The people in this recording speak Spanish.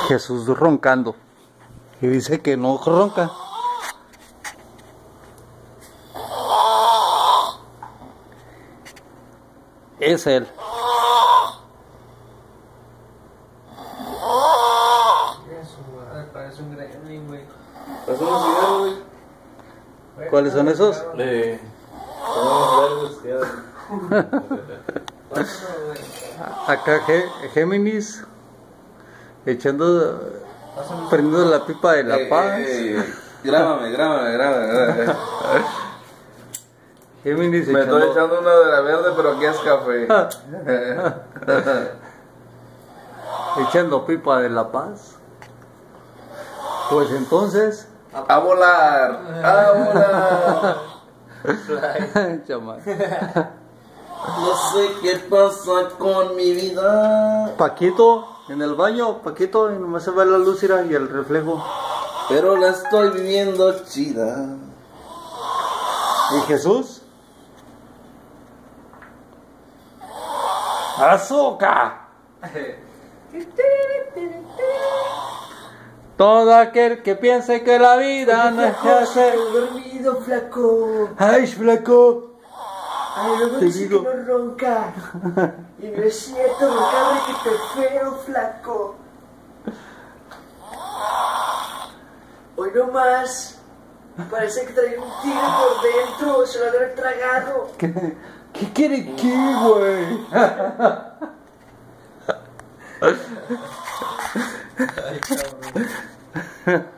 Jesús roncando. Y dice que no ronca. Es él. Parece un gremlin, güey. ¿Pasó unos cigarros, güey? ¿Cuáles son esos? Son unos verdes que Acá Géminis echando, prendiendo la pipa de la paz. Grábame. Géminis Me estoy echando una de la verde, pero aquí es café. echando pipa de la paz. Pues entonces, ¡A volar! ¡A volar! Chamán. No sé qué pasa con mi vida. Paquito en el baño, Paquito, y nomás se ve la luz y el reflejo. Pero la estoy viviendo chida. ¿Y Jesús? ¡Azúcar! Todo aquel que piense que la vida no es que hacer. Dormido, flaco. ¡Ay, flaco! Ay, luego Te dice digo. que no ronca. Y no es cierto, ronca que te feo, flaco. Hoy no más. Parece que trae un tigre por dentro. Se lo debe haber tragado. ¿Qué quiere aquí, güey? Ay, cabrón.